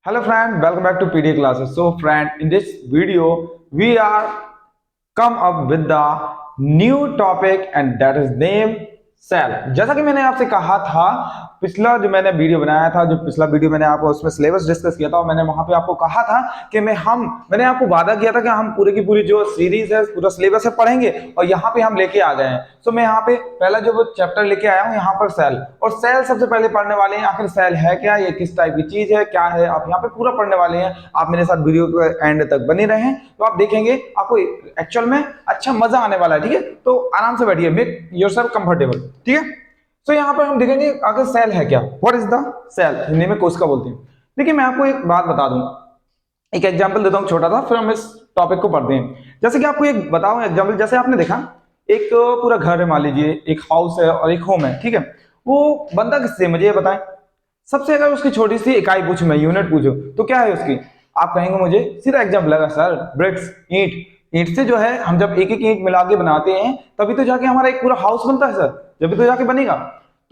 Hello friend, welcome back to PD classes. So friend, in this video we are come up with the new topic and that is name cell. जैसा कि मैंने आपसे कहा था पिछला जो मैंने वीडियो बनाया था, जो पिछला वीडियो मैंने आपको उसमें सिलेबस डिस्कस किया था और मैंने वहां पे आपको कहा था कि मैंने आपको वादा किया था कि हम पूरी की पूरी जो सीरीज है पूरा सिलेबस है पढ़ेंगे और यहाँ पे हम लेके आ गए हैं। तो मैं यहाँ पे पहला जो वो चैप्टर लेके आया हूँ यहाँ पर सेल, और सेल सबसे पहले पढ़ने वाले हैं आखिर सेल है क्या, ये किस टाइप की चीज है, क्या है, आप यहाँ पे पूरा पढ़ने वाले हैं। आप मेरे साथ वीडियो के एंड तक बने रहें तो आप देखेंगे आपको एक्चुअल में अच्छा मजा आने वाला है। ठीक है, तो आराम से बैठिए, मेक योरसेल्फ कंफर्टेबल। ठीक है, तो यहाँ पर हम देखेंगे अगर सेल है क्या, what is the cell, Hindi में कोशिका बोलते हैं। देखिए मैं आपको एक बात बता दूं, एक एग्जांपल देता हूं छोटा सा, फिर हम इस टॉपिक को पढ़ते हैं। जैसे कि आपको एक बताऊं एग्जांपल, जैसे आपने देखा एक पूरा घर है, मान लीजिए एक हाउस है और एक होम है। ठीक है, वो बनता किससे मुझे ये बताएं। सबसे अगर उसकी छोटी सी इकाई पूछूं मैं, यूनिट पूछूं तो क्या है उसकी, आप कहेंगे मुझे सीधा एग्जांपल लगा सर ब्रिक्स, ईंट। ईंट से जो है हम जब एक एक ईंट मिला के बनाते हैं तभी तो जाके हमारा एक पूरा हाउस बनता है सर, जब तो जाके बनेगा।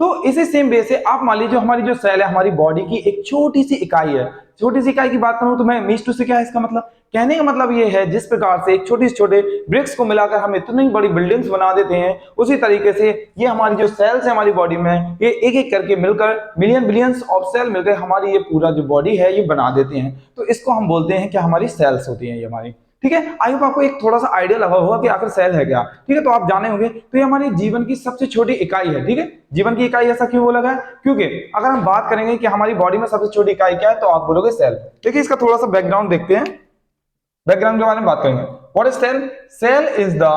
तो इसी सेम वे से आप मान लीजिए हमारी जो सेल है हमारी बॉडी की एक छोटी सी इकाई है। छोटी सी इकाई की बात करूं तो मैं मीन्स टू से क्या है इसका मतलब, कहने का मतलब ये है जिस प्रकार से एक छोटे से छोटे ब्रिक्स को मिलाकर हम इतनी बड़ी बिल्डिंग्स बना देते हैं, उसी तरीके से ये हमारी जो सेल्स है हमारी बॉडी में, ये एक एक करके मिलकर मिलियन बिलियंस ऑफ सेल मिलकर हमारी ये पूरा जो बॉडी है ये बना देते हैं। तो इसको हम बोलते हैं कि हमारी सेल्स होती हैं ये हमारी। ठीक है, आई होप आपको एक थोड़ा सा आइडिया लगा होगा कि आखिर सेल है क्या। ठीक है, तो आप जाने होंगे तो ये हमारे जीवन की सबसे छोटी इकाई है। ठीक है, जीवन की इकाई ऐसा क्यों बोला गया, क्योंकि अगर हम बात करेंगे कि हमारी बॉडी में सबसे छोटी इकाई क्या है तो आप बोलोगे सेल। देखिए इसका थोड़ा सा बैकग्राउंड देखते हैं, बैकग्राउंड के बारे में बात करेंगे। What is cell? Cell is the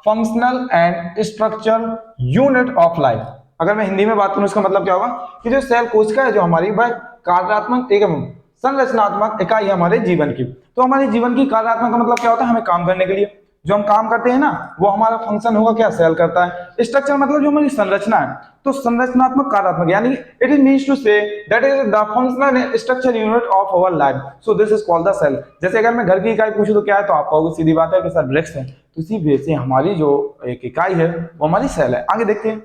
functional and structural unit of life. अगर मैं हिंदी में बात करूं इसका मतलब क्या होगा कि जो सेल कोशिका है जो हमारी वह कार्यात्मक एवं संरचनात्मक इकाई है हमारे जीवन की। तो हमारे जीवन की कार्यात्मक का मतलब क्या होता है, हमें काम करने के लिए जो हम काम करते हैं ना वो हमारा फंक्शन होगा क्या, सेल करता है। स्ट्रक्चर मतलब जो हमारी संरचना है, तो संरचनात्मक कार्यात्मक यानी it is means to say that is the functional structure unit of our life, so this is called the cell. जैसे अगर मैं घर की इकाई पूछूं तो क्या है, तो आप कहोगे सीधी बात है कि सर ब्रिक्स है। तो इसी वजह से हमारी जो एक इकाई है वो हमारी सेल है। आगे देखते हैं,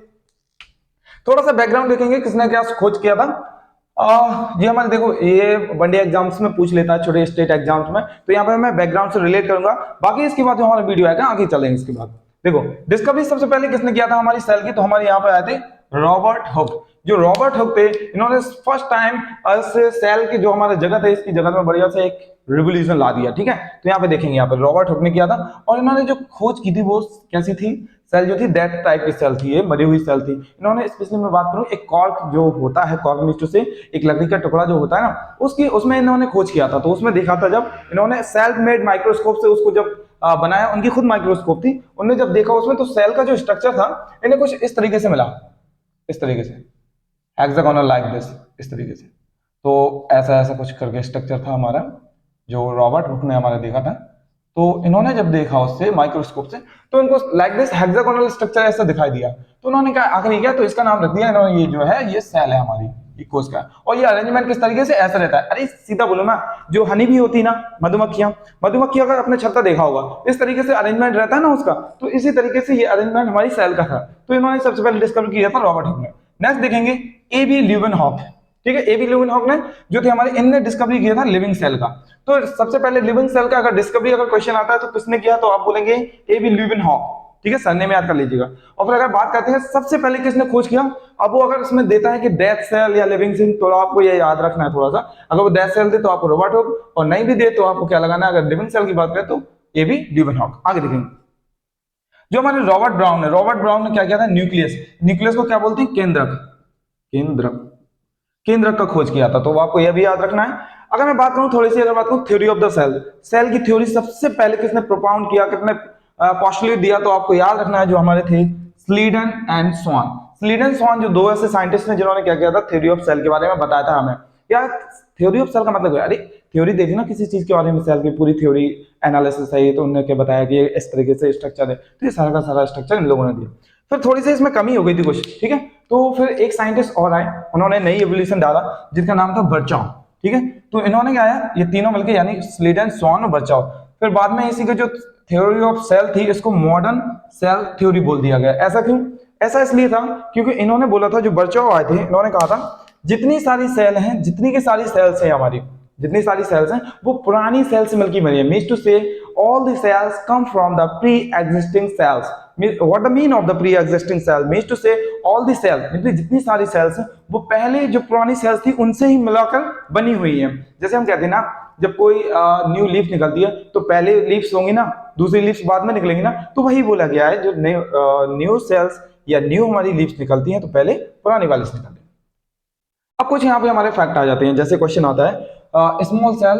थोड़ा सा बैकग्राउंड देखेंगे किसने क्या खोज किया था। जी हमारे देखो ये वनडे एग्जाम्स में पूछ लेता है, छोटे स्टेट एग्जाम्स में, तो यहाँ पे मैं बैकग्राउंड से रिलेट करूंगा। बाकी इसके बाद जो हमारा वीडियो आएगा आगे चलेंगे। इसके बाद देखो डिस्कवरी सबसे पहले किसने किया था हमारी सेल की, तो हमारे यहाँ पे आए थे रॉबर्ट हुक। जो रॉबर्ट हुक थे इन्होंने फर्स्ट टाइम सेल की जो हमारा जगत है इसकी जगत में बढ़िया से एक रिवोल्यूशन ला दिया। ठीक है, तो यहाँ पे देखेंगे यहाँ पे रॉबर्ट हुक ने किया था और इन्होंने जो खोज की थी वो कैसी थी, सेल जो थी डेथ टाइप की सेल थी, ये मरी हुई सेल थी। इन्होंने स्पेशली मैं बात करूं एक कॉर्क जो होता है, कॉर्क मीन्स से एक लकड़ी का टुकड़ा जो होता है ना उसकी, उसमें इन्होंने खोज किया था। तो उसमें देखा था जब इन्होंने सेल्फ मेड माइक्रोस्कोप से उसको जब बनाया, उनकी खुद माइक्रोस्कोप थी, उन्होंने जब देखा उसमें तो सेल का जो स्ट्रक्चर था इन्हें कुछ इस तरीके से मिला, इस तरीके से हेक्सागोनल लाइक दिस, इस तरीके से। तो ऐसा ऐसा कुछ करके स्ट्रक्चर था हमारा जो रॉबर्ट हुक ने हमारा देखा था। तो इन्होंने जब देखा उससे माइक्रोस्कोप से तो इनको लाइक दिस हेक्सागोनल स्ट्रक्चर ऐसा दिखाई दिया। तो उन्होंने क्या आखिर क्या, तो इसका नाम रख दिया इन्होंने, ये जो है ये सेल है हमारी, ये कोशिका। और ये अरेंजमेंट किस तरीके से ऐसा रहता है, अरे सीधा बोलो ना, जो हनी भी होती है ना, मधुमक्खियां, मधुमक्खी अगर अपने छत्ता देखा होगा इस तरीके से अरेंजमेंट रहता है ना उसका, तो इसी तरीके से ये अरेंजमेंट हमारी सेल का था। तो इन्होंने सबसे पहले डिस्कवर किया था रॉबर्ट हुक ने। नेक्स्ट देखेंगे एबी ल्यूवेनहॉक। ठीक है, एबी ल्यूवेनहॉक ने जो थे हमारे, इनने डिस्कवरी किया था लिविंग सेल का। तो सबसे पहले लिविंग सेल का अगर डिस्कवरी अगर क्वेश्चन आता है तो किसने किया, तो आप बोलेंगे एबी ल्यूवेनहॉक। ठीक है, सरनेम याद कर लीजिएगा। और फिर अगर बात करते हैं सबसे पहले किसने खोज किया, अब वो अगर इसमें देता है कि डेथ सेल या लिविंग सेल तो आपको ये याद रखना है थोड़ा सा। अगर वो डेथ सेल दे तो आपको रॉबर्ट हुक, और नहीं भी दे तो आपको क्या लगाना है, अगर लिविंग सेल की बात करें तो एबी ल्यूवेनहॉक। आगे देखेंगे जो हमारे रॉबर्ट ब्राउन है, रॉबर्ट ब्राउन ने क्या किया था, न्यूक्लियस, न्यूक्लियस को क्या बोलते हैं, केंद्रक, केंद्रक, केंद्रक का खोज किया था। तो आपको यह भी याद रखना है। अगर मैं बात करूं थोड़ी सी, अगर बात करूं theory of the cell, cell की थ्योरी सबसे पहले किसने प्रोपाउंड किया, किसने पोस्टुलेट दिया, तो आपको याद रखना है जो हमारे थे स्लीडन एंड स्वान। स्लीडन स्वान जो दो ऐसे साइंटिस्ट हैं जिन्होंने क्या किया था, थ्योरी ऑफ सेल के बारे में बताया था हमें। या थ्योरी ऑफ सेल का मतलब है, अरे थ्योरी देखी ना किसी चीज के बारे में, सेल की पूरी थ्योरी एनालिसिस है, तो उन्होंने क्या बताया कि इस तरीके से स्ट्रक्चर है, तो ये सारा का सारा स्ट्रक्चर इन लोगों ने दिया। फिर थोड़ी सी इसमें कमी हो गई थी कुछ। ठीक है, तो फिर एक साइंटिस्ट और आए, उन्होंने नई एवोल्यूशन डाला जिसका नाम था बर्चाउ। ठीक है, तो इन्होंने क्या है, ये तीनों मिलकर यानी स्लीडन, स्वान और बर्चाउ। फिर बाद में इसी के जो थ्योरी ऑफ सेल थी इसको मॉडर्न सेल थ्योरी बोल दिया गया। ऐसा क्यों, ऐसा इसलिए था क्योंकि इन्होंने बोला था, जो बर्चाउ आए थे इन्होंने कहा था जितनी सारी सेल हैं, जितनी की सारी सेल्स हैं हमारी, जितनी सारी सेल्स हैं वो पुरानी सेल से मिलकर बनी है। Means to say all the cells come from the pre existing cells. What the mean of the pre existing cell? Means to say all the cells, मतलब जितनी सारी सेल्स हैं वो पहले जो पुरानी सेल्स थी उनसे ही मिलाकर बनी हुई है। जैसे हम कहते हैं ना, जब कोई न्यू लीफ निकलती है तो पहले लीव्स होंगी ना, दूसरी लीव्स बाद में निकलेंगी ना, तो वही बोला गया है जो न्यू सेल्स या न्यू हमारी लीव्स निकलती हैं तो पहले पुरानी वाली से निकलती है। अब कुछ यहाँ पे हमारे फैक्ट आ जाते हैं। जैसे क्वेश्चन आता है small cell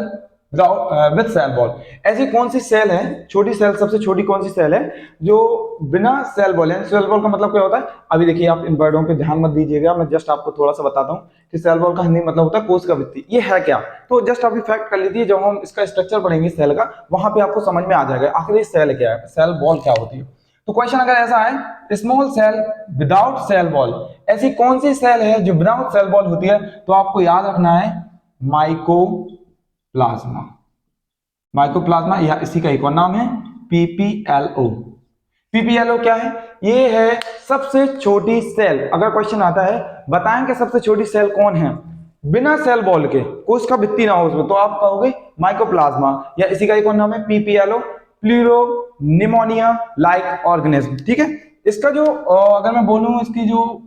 with cell wall, ऐसी कौन सी सेल है, छोटी सेल, सबसे छोटी कौन सी सेल है जो बिना सेल वॉल है? सेल वॉल का मतलब क्या होता है? अभी देखिए, आप इन वर्डों पे ध्यान मत दीजिएगा, मैं जस्ट आपको थोड़ा सा बताता हूँ कि सेल वॉल का हिंदी मतलब होता है कोशिका भित्ति। ये है क्या? तो जस्ट अभी फैक्ट कर लीजिए, जब हम इसका स्ट्रक्चर पढ़ेंगे सेल का, वहां पे आपको समझ में आ जाएगा आखिर सेल क्या है, सेल वॉल क्या होती है। तो क्वेश्चन अगर ऐसा है, small cell without cell wall, ऐसी कौन सी सेल है जो विदाउट सेल वॉल होती है? तो आपको याद रखना है माइकोप्लाज्मा। माइकोप्लाज्मा या इसी का एक और नाम है पीपीएलओ। पीपीएलओ क्या है? ये है सबसे छोटी सेल। अगर क्वेश्चन आता है बताएं कि सबसे छोटी सेल कौन है बिना सेल वॉल के, कोशिका भित्ति ना हो उसमें, तो आप कहोगे माइकोप्लाज्मा, या इसी का एक और नाम है पीपीएलओ, प्लूरोनिमोनिया लाइक ऑर्गेनिज्म। ठीक है, इसका जो अगर मैं बोलूं, इसकी जो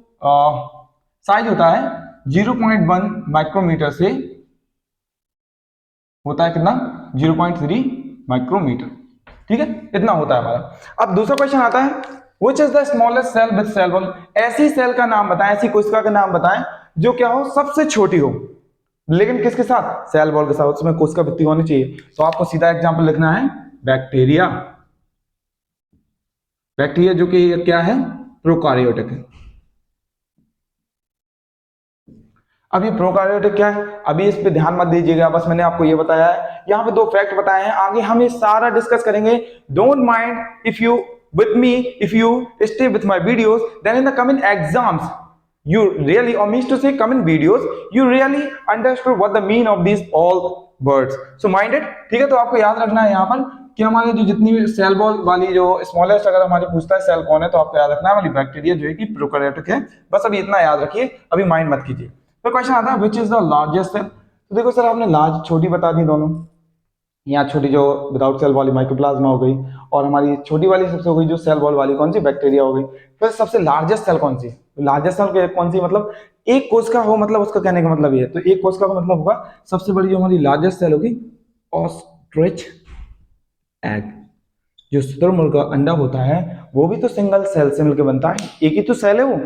साइज होता है 0.1 माइक्रोमीटर से होता है कितना? 0.3 माइक्रोमीटर। ठीक है, इतना होता है हमारा। अब दूसरा क्वेश्चन आता है, which is the smallest cell with cell wall, ऐसी सेल का नाम बताएं, ऐसी कोशिका का नाम बताएं जो क्या हो, सबसे छोटी हो, लेकिन किसके साथ? सेल वॉल के साथ, उसमें कोशिका भित्ति होनी चाहिए। तो आपको सीधा एग्जांपल लिखना है बैक्टीरिया। बैक्टीरिया जो कि क्या है? प्रोकार्योटिक है। अब ये प्रोकार्योटिक क्या है? अभी इस पे ध्यान मत दीजिएगा, बस मैंने आपको ये बताया है, यहाँ पे 2 फैक्ट बताए हैं, आगे हम ये सारा डिस्कस करेंगे। Don't mind if you with me, if you stay with my videos, then in the coming exams you really, or means to say coming videos, you really understood what the mean of these all words, so minded। ठीक है, तो आपको याद रखना है यहाँ पर कि हमारे जो जितनी सेल वॉल वाली जो स्मॉलेस्ट अगर हमारे पूछता है सेल कौन है, तो आपको याद रखना है वाली बैक्टीरिया जो है कि प्रोकैरियोटिक है। बस अभी इतना याद रखिए, अभी माइंड मत कीजिए। तो क्वेश्चन आता है which is the largest cell. तो देखो सर, आपने लार्ज छोटी बता दी दोनों, यहाँ छोटी जो विदाउट सेल वाली माइकोप्लाज्मा हो गई, और हमारी छोटी वाली सबसे हो गई जो सेल वॉल वाली कौन सी? बैक्टीरिया हो गई। फिर सबसे लार्जेस्ट सेल कौन सी? लार्जेस्ट सेल कौन सी? मतलब एक कोशिका हो, मतलब उसका कहने का मतलब ये है। तो एक कोशिका का मतलब होगा सबसे बड़ी जो हमारी लार्जेस्ट सेल होगी ऑस्ट्रिच एग। जो शुतुरमुर्ग का अंडा होता है वो भी तो सिंगल सेल से मिलकर बनता है, एक ही तो सेल है वो।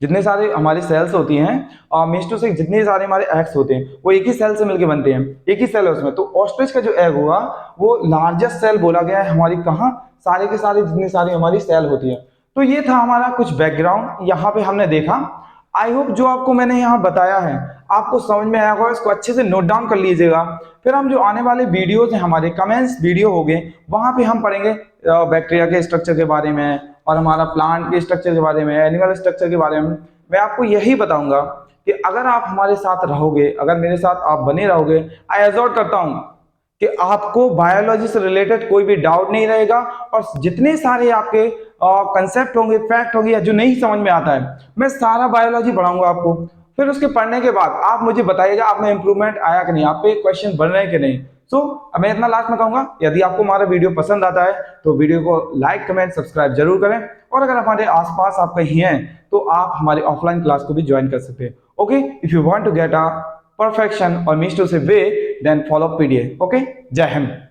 जितने सारे हमारी सेल्स होती हैं और मिस्टू से जितने सारे हमारे एग्स होते हैं वो एक ही सेल से मिलकर बनते हैं, एक ही सेल है उसमें। तो ऑस्ट्रिच का जो एग हुआ वो लार्जेस्ट सेल बोला गया है हमारी, कहाँ? सारे के सारे जितनी सारी हमारी सेल होती है। तो ये था हमारा कुछ बैकग्राउंड, यहाँ पे हमने देखा। आई होप जो आपको मैंने यहाँ बताया है आपको समझ में आया होगा, इसको अच्छे से नोट डाउन कर लीजिएगा। फिर हम जो आने वाले वीडियोज हैं हमारे कमेंट्स वीडियो हो गए, वहां पे हम पढ़ेंगे बैक्टीरिया के स्ट्रक्चर के बारे में, और हमारा प्लांट के स्ट्रक्चर के बारे में, एनिमल स्ट्रक्चर के बारे में। मैं आपको यही बताऊंगा कि अगर आप हमारे साथ रहोगे, अगर मेरे साथ आप बने रहोगे, आई एश्योर करता हूं कि आपको बायोलॉजी से रिलेटेड कोई भी डाउट नहीं रहेगा, और जितने सारे आपके कंसेप्ट होंगे, फैक्ट होंगे, या जो नहीं समझ में आता है, मैं सारा बायोलॉजी पढ़ाऊंगा आपको। फिर उसके पढ़ने के बाद आप मुझे बताइएगा आप में इंप्रूवमेंट आया कि नहीं, आप पे क्वेश्चन बन रहे हैं कि नहीं। अब मैं इतना लास्ट में कहूंगा, यदि आपको हमारा वीडियो पसंद आता है तो वीडियो को लाइक, कमेंट, सब्सक्राइब जरूर करें, और अगर हमारे आसपास आप कहीं हैं तो आप हमारी ऑफलाइन क्लास को भी ज्वाइन कर सकते हैं। Okay, if you want to get a perfection or means to say way, then follow PDA. Okay, Jai Hind.